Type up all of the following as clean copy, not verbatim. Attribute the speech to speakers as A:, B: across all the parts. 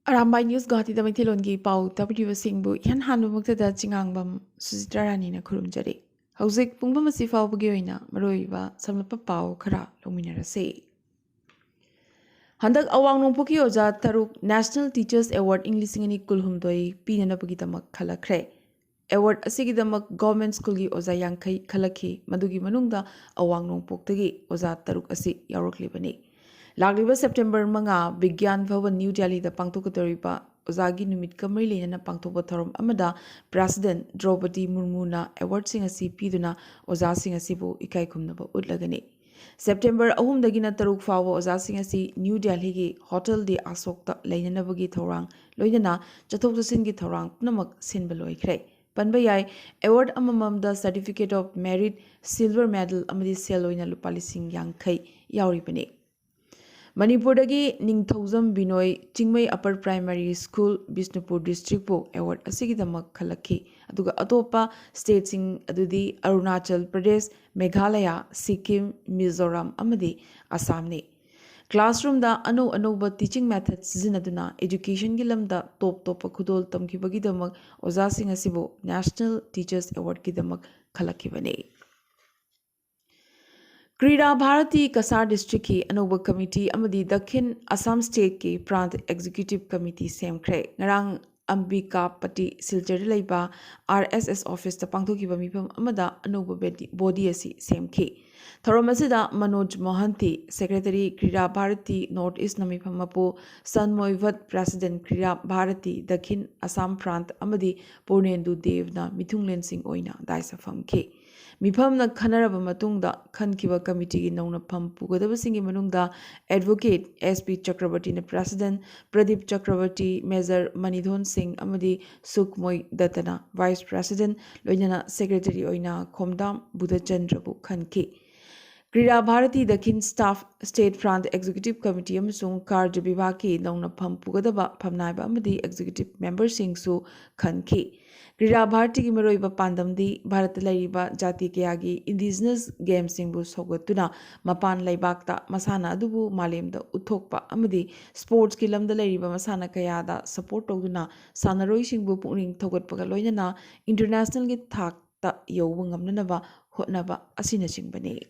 A: Arambai News Guwahati da Maithilongi pau tabriwa singbu ihan hanbamuktada chingangbam Sujitra Ranina khurumjari. Hauzik pungbam asi fawbagi oina maroiba samlapa pau khara longminarase. Handak awang nongpoki oja taruk National Teachers Award English ingani kulhumdoi pinanapagi damak khalakre. Award asigi damak government school gi oja yangkai khalaki madugi manungda awang nongpoktagi oja taruk asi yaroklibani. Lagliba September manga Vigyan Bhavan New Delhi da pangtokadoriba Ozagi Numit Kamari Lena Pangtoba Thorum Amada President Draupadi Murmu na award sing asi piduna Oza sing asibu ikai kumnaba utlagani. September ahum dagina taruk fawa Oza sing asi New Delhi gi Hotel de Asokta Lainanabagi Thorang Loidana Chathok Jasin gi Thorang Namak Sinbaloikre. Panbayai award amamam Certificate of Merit Silver Medal Amadi Seloina Lupali Sing Yankai Yauripani. Manipurdagi Ningthauzam Binoi Chingmai Upper Primary School Bisnupur District po award asigidamak khalaki aduga atopa states sing adudi Arunachal Pradesh Meghalaya Sikkim Mizoram amadi Assam ne classroom da anoba teaching methods zinaduna education gi lamda top khudol tamkibagi damak oza sing asibo National Teachers Award ki damak khalaki bane. Krida Bharati Kasar District ki Anoba Committee amadi Dakhin Assam State ki Prant Executive Committee semkre ngarang Ambika Pati Silchar Laiba RSS Office ta pangthokiba mifam amada Anoba body asi semki Thoramasida Manoj Mohanty Secretary Krida Bharati North East namifam mapo Sanmoivat President Krida Bharati Dakhin Assam Prant amadi Purnendu Devna Mithunglen Singh oina daisa famki Mifamna Khanaraba Matungda Khankiba Committee Nona Pampu Gadabasingi Manungda Advocate SP Chakravarti na President Pradip Chakravarti Major Manidhon Singh Amadi Sukmoy Datana Vice President Loinana Secretary Oina Khomdam Buddhachandra Bu Khanki Krida Bharati Dakhin Staff State Front Executive Committee Amasung Karja Vibhaki Nona Pampu Gadaba Pamnaiba Amadi Executive Member Singh Su Khanki Krida Bharati ki maroiba pandamdi Bharat laiba jati kayagi indigenous games singbu sogatuna mapan laibakta masana adubu malemda uthokpa amadi sports ki lamda laiba masana kayada support tawduna sanaroi singbu pukning thogatpaga loinana international ki thakta yauba ngamnanaba hotnaba asina singbani.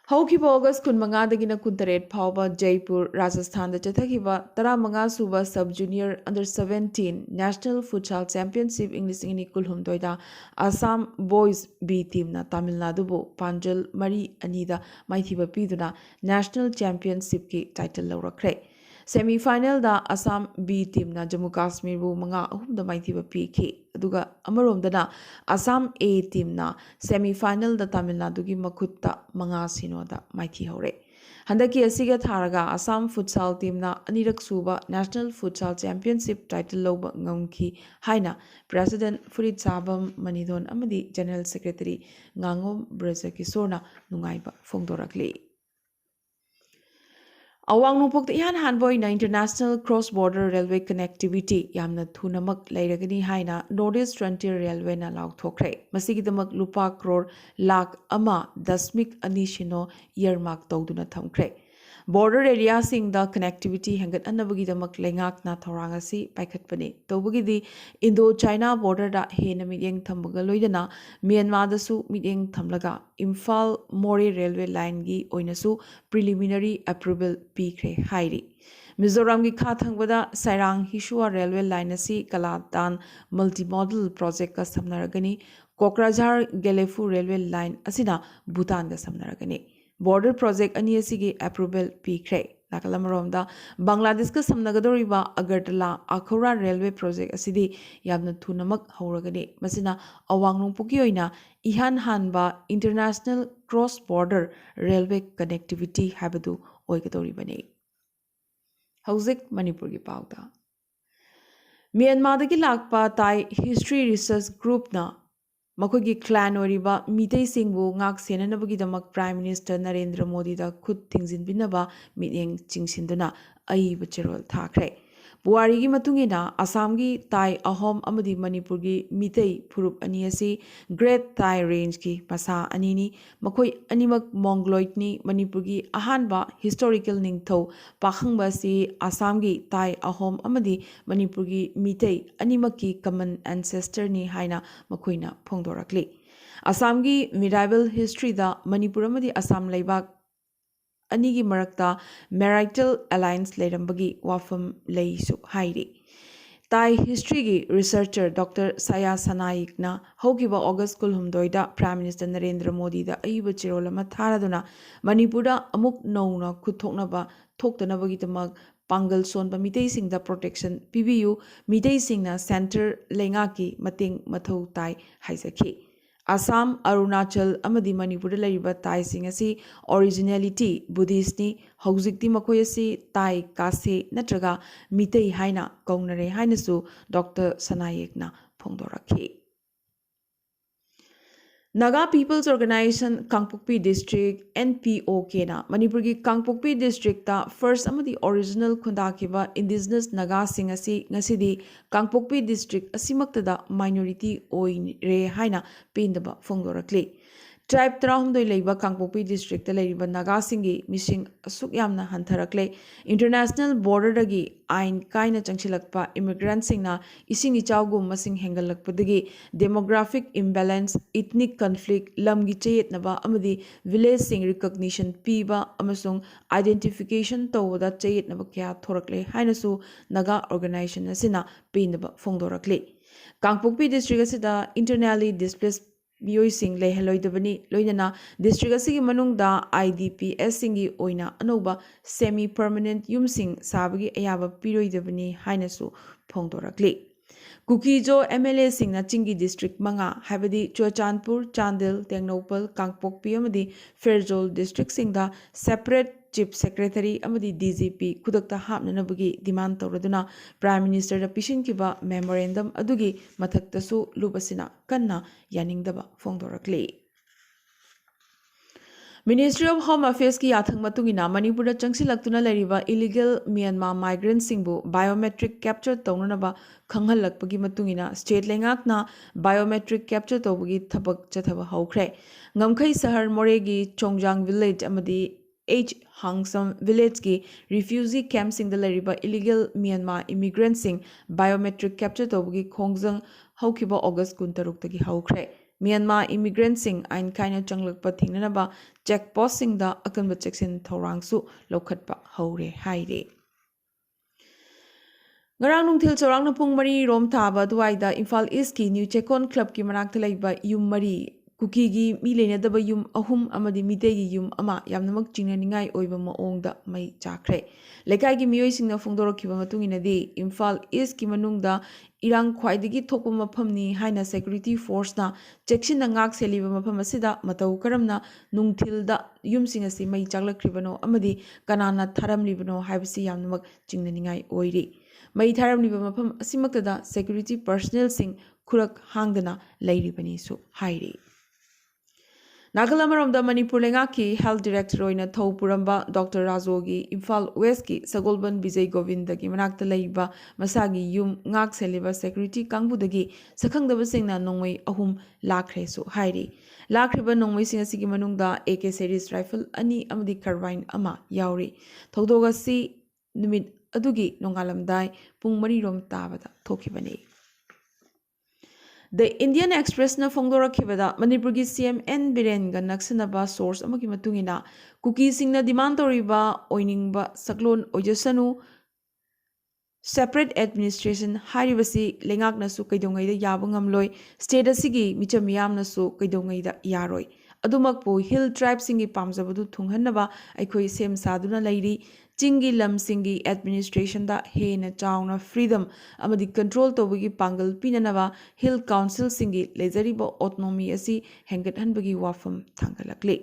A: Haukiba August Kunmangadagina Kuntaret Pauba Jaipur, Rajasthan, the Chathakiba, Taramanga Suba Sub Junior Under 17 National Futsal Championship English in Kulhum Doida, Assam Boys B Team na Tamil Nadu, Panjal Mari Anida, Maithiba Piduna, National Championship ki title Laura Cray. Semi final da Assam B team na Jammu Kashmir bu manga ahum da maithiba PK aduga amarom dana Assam A team na semi final da Tamil Nadu gi makutta manga sino da maithi hore handaki asiga tharaga Assam futsal team na anirak suba National Futsal Championship title loba ngamki haina President Furit Sabam Manidon amadi General Secretary Ngangom Braja Kisorna nungaiba fongdorakli Awang nungpok ihan hanboy na international cross-border railway connectivity yamna thunamak lairagani haina Northeast Frontier Railway na laukthokre. Masigidamak lupa crore lakh ama dasmik anishino yearmark tawduna thamkre. Border area sing the connectivity hangat annabagidamak lengak na thorangasi paikhatpani. Tawbagidi Indo-China border da hena midyeng thambaga loidana Myanmar dasu midyeng thamlaga Imphal More railway line gi oinasu preliminary approval pikre hairi. Mizoram gi khathangwada Sairang Hishua railway line asi Kalatan multimodal project ka samnaragani Kokrajhar Gelefu railway line asina Bhutan ga samnaragani. Border project ani asigi approval pikre. Nakalamromda Bangladesh ka samnagadoriba Agartala Akhora railway project asidi yamna thunamak hauragani. Masina awangnung puki oina ihan hanba international cross border railway connectivity habadu oigadoribani. Hauzik Manipur ki pauta. Myanmar dagi lakpa tai history research group na Makogi clan oriba mitei singbu ngak senanabagidamak Prime Minister Narendra Modi da khut tingzin binaba mityeng chingsinduna ai bachirol thakre Puwarigi matungina Assamgi Tai Ahom amadi Manipurgi Mitei Purup ani asi Great Thai Range ki masa anini makoi animak Mongoloidni Manipurgi ahanba historical ningthau pakhangba si Assamgi Tai Ahom amadi Manipurgi Mitei animaki common ancestor ni haina makoina phongdorakli Assamgi medieval history da Manipur amadi Assam Laibak Anigi Marakta marital alliance leirambagi wafam leisu hairi. Tai history gi researcher Dr. Saya Sanayikna hokiba August kulhumdoida Prime Minister Narendra Modi da ayuba chirolama tharaduna Manipurda amuk nauna kuthoknaba thoktanabagidamag Pangal sonba mitei singda protection PBU mitei singna center lengaki mating mathau tai haisaki. Assam, Arunachal, amadi Manipur lariba Tai sing asi originality Buddhist ni haujikti makoi asi Tai Kase natraga mitei haina kaunare haina su Dr. Sanayekna phongdorakhi. Naga People's Organization Kangpokpi District NPOK na Manipur ki Kangpokpi District ta first amadi original khundakiba indigenous Naga sing asi ngasidi Kangpokpi District asimaktada minority oi re haina pendaba phongdorakli. Tribe Trahumdoi Leiba Kangpokpi District Leiba Naga Singi Missing Sukyamna Hantarakle International Border Dagi Ain Kaina Changchilakpa Immigrant Singna Ising Ichawgum Masing Hengalakpadagi Demographic Imbalance Ethnic Conflict Lamgi Chayet Naba Amadi Village Sing Recognition Piba Amasung Identification Tawada Chayet Naba Kya Thorakle Hainasu Naga Organization Asina Pindaba Phongdorakle Kangpokpi District Asida internally displaced Mioising lay Heloidabani, Loinana, District Asigi Manungda, IDPS Singi Oina, Anoba, semi permanent Yumsing, Sabagi Ayaba Piroidabani, Hainasu, Pongdorakli. Kukijo MLA Singna Chingi District Manga, Habadi, Chochanpur, Chandil, Tengnopal, Kangpokpi Amadi, Fairjol District Singda, separate Chief Secretary Amadi DGP Kudakta Hapnanabagi demand Tauraduna Prime Minister da Pishinkiba Memorandum Adugi Mathaktasu Lubasina Kanna Yaningdaba Phongdorakli. Ministry of Home Affairs ki yathang matungina Manipur da changsilaktuna lariba illegal Myanmar migrants singbu biometric capture taunanaba khanghalakpagi matungina state lengakna biometric capture tawbagi thabak chathaba haukhre ngamkhai sahar moregi Chongjang village amadi H. Hangsam village ki refugee camp sing the lariba illegal Myanmar immigrants sing biometric capture tawbagi khongjang haukiba August 16 tagi haukhre Myanmar immigrants sing ain kaina changlakpa thingnaba checkpost sing da akanba checksin thorangsu lokhatpa haure haire Ngarang nungthil chorang na pung mari rom thaba duaida Imphal East ki New Chekon Club ki manakta laiba yum mari Kukigi mi lenadaba yum ahum amadi mitegi yum ama yamnamak chingnaningai oiba maongda mai chakre lekai gi mioi singna phongdorokhiba matunginadi Imphal East ki manungda irang khwaidigi thokpa maphamni haina security force na checksin na ngak seliba mafam asida matau karamna nungthilda yum sing asi mai chaklakribano amadi kanana tharamlibano haibasi yamnamak chingnaningai oiri mai tharamliba mafam asimaktada security personnel sing khurak hangdana lairibani su hairi Nagalamaramda Manipur Lengaki Health Director Oina Thau Puramba Dr. Rajogi Imphal West ki Sagolban Vijay Govinda ki manakta laiba masagi yum ngak seliba security kangbudagi sakhangdaba singna nongmai ahum lakhre su hairi lakriba nongmai sing asigi manungda AK series rifle ani amadi carbine ama yauri thaudoga si numit adugi nongalamdai pung mari rom tabada thokibani The Indian Express na phongdorakhibada Manipur gi CM N Biren ga naksanaba source amagi matungina cookie singna demand toriba oiningba saklon ojasanu separate administration haribasi lengaknasu kaidongai da yaba ngamloi state asigi micham yamnasu kaidongai da yaroi adumakpo hill tribe singi pamjabadu thunghanaba aikoi sem saduna lairi Chingi lam singi administration da hena chauna freedom amadi control tobagi pangal pinanaba hill council singi lejariba autonomy asi hengat hanbagi wafam thangalakle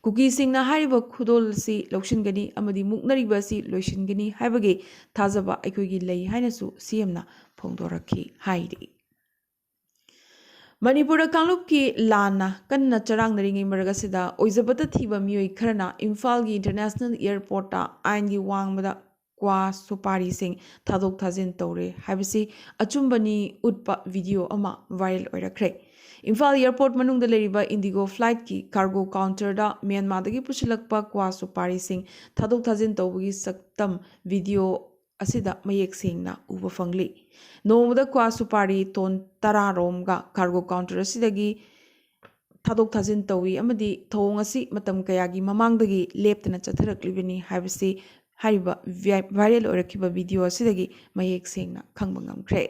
A: kuki singna hariba khudol si loksingani amadi muknariba si loishingani haibagi thajaba aikogi lei hainasu CM na phongdorakhi hairi Manipur Kanglup ki lana kanna charang naringi maragasida oizabata thiba mioi kharana Imphal gi international airport ta ain gi wangmada kwa supari sing thadok thajin tore habisi achumbani utpa video ama viral oirakre Imphal airport manung da leriba Indigo flight ki cargo counter da Myanmar dagi puchilakpa kwa supari sing thadok thajin tawgi saktam video asida mayek singna uba fangli nomada kwa supari ton tararom ga cargo counter asidagi thadok thajin tawi amadi thong asi matam kayagi mamangdagi leptana chatharaklibani habisi hariba viral oirakiba video asidagi mayek singna khangba ngamkhre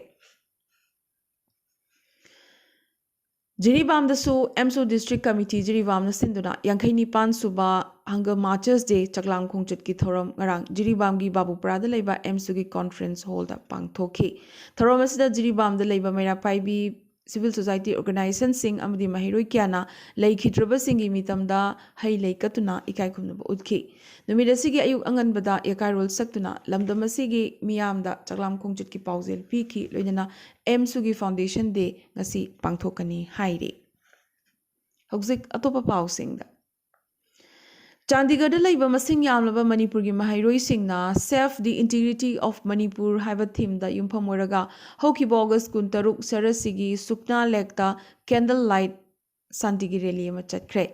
A: Jiribam dasu MSO District Committee Jiribam na sinduna Yankai Nipan suba Hunger Marchers Day Chaklang Khongchut ki thoram ngarang Jiribam gi Babupara da leiba MSO gi conference hall da pangthoki thoram asida Jiribam da leiba Mera Paibi Civil Society Organization sing amadi mahiroi kyana leikhidraba singi mitamda hai leikatuna ikai khumnaba utki numida sigi ayuk angan bada yakai rol saktuna lamdama sigi miyamda chaklam khongchut ki paujel pi ki loinana MSUgi Foundation Day ngasi pangthokani hairi hauzik atopa pausingda Chandigarh da laiba masing yamlaba Manipur gi mahairoi singna Save the Integrity of Manipur haiba theme da yumpham oiraga hokiba August 16 sarasigi Sukna Lake da candle light santigi rally ma chatkre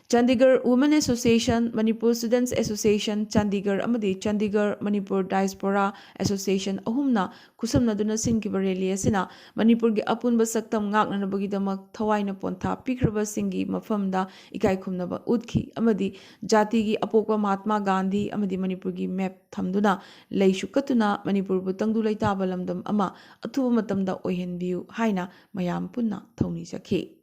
A: Chandigarh Women Association, Manipur Students Association, Chandigarh amadi Chandigarh Manipur Diaspora Association ahumna kusamnaduna sinkiba rally asina Manipur gi apunba saktam ngaknanabagi thawaina pontha pikraba singi mafamda ikai khumnaba utkhi amadi jati gi apokwa Mahatma Gandhi amadi Manipur gi map thamduna leishukatuna Manipur bu tangdu leitaba lamdam ama athuba matamda oihenbiu haina mayam punna thawni jakhi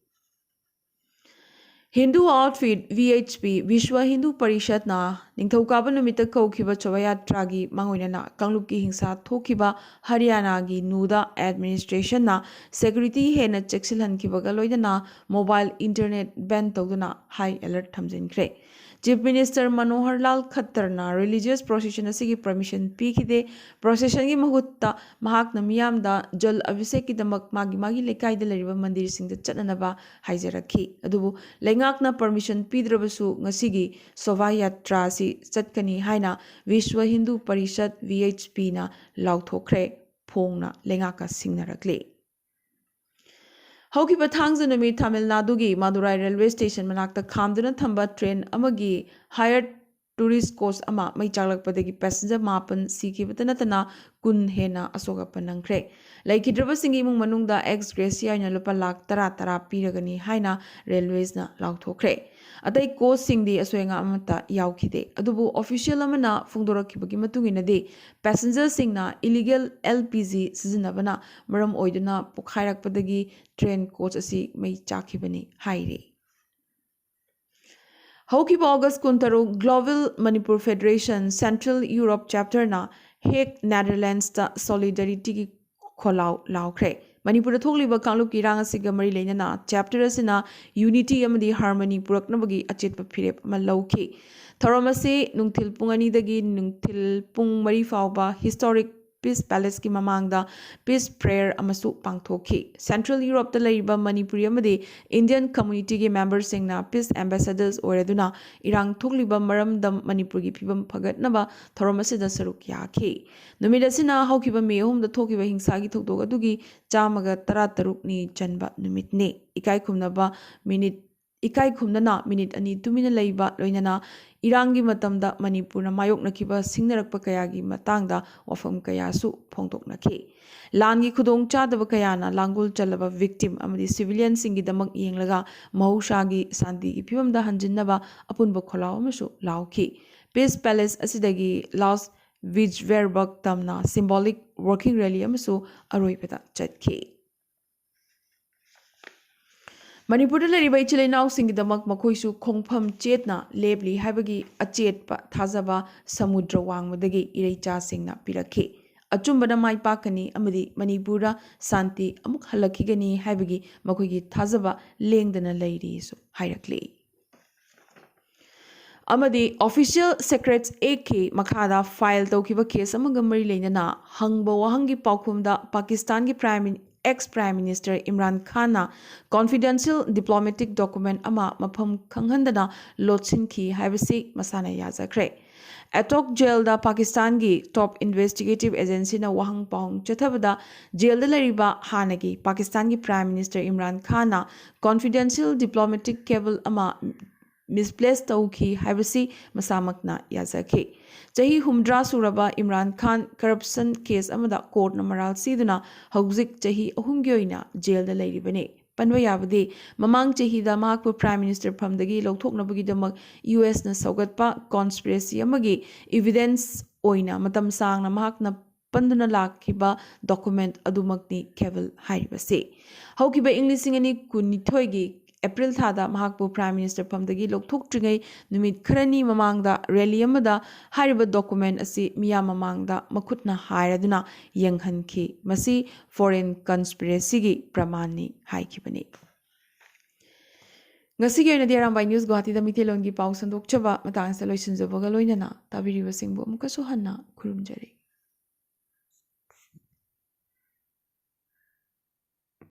A: Hindu Outfit VHP Vishwa Hindu Parishad na Ningthokaba numita kaukiba Chavayatra gi mangoinana Kanglup ki hingsa thokiba Haryana gi Nuda Administration na security hena cheksilhankibaga loidana mobile internet ban tawduna high alert thamjinkre Chief Minister Manohar Lal Khattar na religious procession asigi permission pikide procession gi mahutta mahak na miyamda jal abhishek ki damak magi lekai da leriba mandir singda chatnanaba haijarakhi adubu lengak na permission pidrabasu ngasigi Shova Yatra si chatkani haina Vishwa Hindu Parishad VHP na lauthokre phongna lengaka singnarakle Hokiba thangza numit Tamil Nadu gi Madurai Railway Station manakta khamduna thamba train amagi hired tourist coach ama mai chaklakpadagi passenger mapan sikibata natana kun hena asoga panangkre laikidraba singi mung manungda ex gracia ina lupa lak tara piragani haina railways na lauthokre atai coach singdi asoenga amata yaukide adubu official amana phungdorakibagi matunginadi passenger singna illegal LPG sizinabana maram oiduna pokhairakpadagi train coach asi mai chakhibani haire Hokiba August 16 Global Manipur Federation Central Europe Chapter na Hague Netherlands ta Solidarity ki kholau laukre Manipur thokliba kanglup ki rang asiga mari leinana chapter asina unity amadi harmony puraknabagi achetpa phirep ama lauki tharamase nungthil pungani dagi nungthil pung mari fauba historic Peace Palace ki mamangda Peace Prayer amasu pangthoki Central Europe ta laiba Manipuri amadi Indian community ki members singna Peace Ambassadors oreduna irang thokliba maramdam Manipur ki phibam phagatnaba thoramasida saruk yakhi numidasina haukiba mehum da thokiba hingsa gi thokdog adugi chamaga 13 ni chanba numitne ikai khumnaba minute ikai khumnana minute ani tumina leiba loinana irangi matamda Manipurna mayoknakiba singnarakpa kayagi matangda wafam kayasu phongtoknaki langi khudong chadaba kayana langul chalaba victim amadi civilian singi damak yenglaga mahushagi santi gi phibamda hanjinnaba apunba kholaw amasu lauki Peace Palace asidagi Laos Vijverberg tamna symbolic working rally amasu aroipeda chatki Manipur da lariba ichilainaw singdamak makhoisu khongpham chetna lebli haibagi achetpa thajaba samudra wangmadagi ireicha singna pirakhi achumbana maipakani amadi Manipura santi amuk halakhigani haibagi makhoigi thajaba lengdana lairi su hairakli amadi official secrets AK makhada file tawkiba case amaga mari leinana hangba wahangi paukhumda Pakistan gi ex-Prime Minister Imran Khan na confidential diplomatic document ama mafam khanghandana lotsin ki haibasi masana yajakre Attock jail दा पाकिस्तान की top investigative agency ना वहंग पाउंग चथबदा jail दा लरिबा हानगी पाकिस्तान की prime minister Imran Khan ना confidential diplomatic cable अमा misplace तौखी हाइबसी मसामकना याजखे चाही हुमद्रा सुरबा इमरान खान करप्शन केस अमदा कोर्ट ना मराल सीदुना हौजिक चाही अहुमगी ओइना जेल दा लरिबने पनवा याबदे ममांग चाहीदा महाकु प्राइम मिनिस्टर फ्रमदगी लौथोकनबगीदमक यूएस ना सौगतपा कॉन्स्पिरेसी अमगी एविडेंस ओइना मतम सांगना महाकना पंदुना लाखिबा डॉक्यूमेंट अदुमकनी केवल हाइबसे हौकिबा इंग्लिशिंग अनि कुनिथोयगी एप्रिल थादा महाकु प्राइम मिनिस्टर फ्रमदगी लौथोकट्रिङै नुमित खरनी ममांगदा रैली अमदा हारिबा डॉक्यूमेंट असी मिया ममांगदा मखुतना हायरदुना यंगहनखि मसी फॉरेन कॉन्स्पिरेसी की प्रमाणनी हाइखिबने ngasi ge na di Arambai news Guwahati da mithelon gi paw sandok chaba matang sa loisin jabga loinana tabiri basingbo amka so hanna khurumjare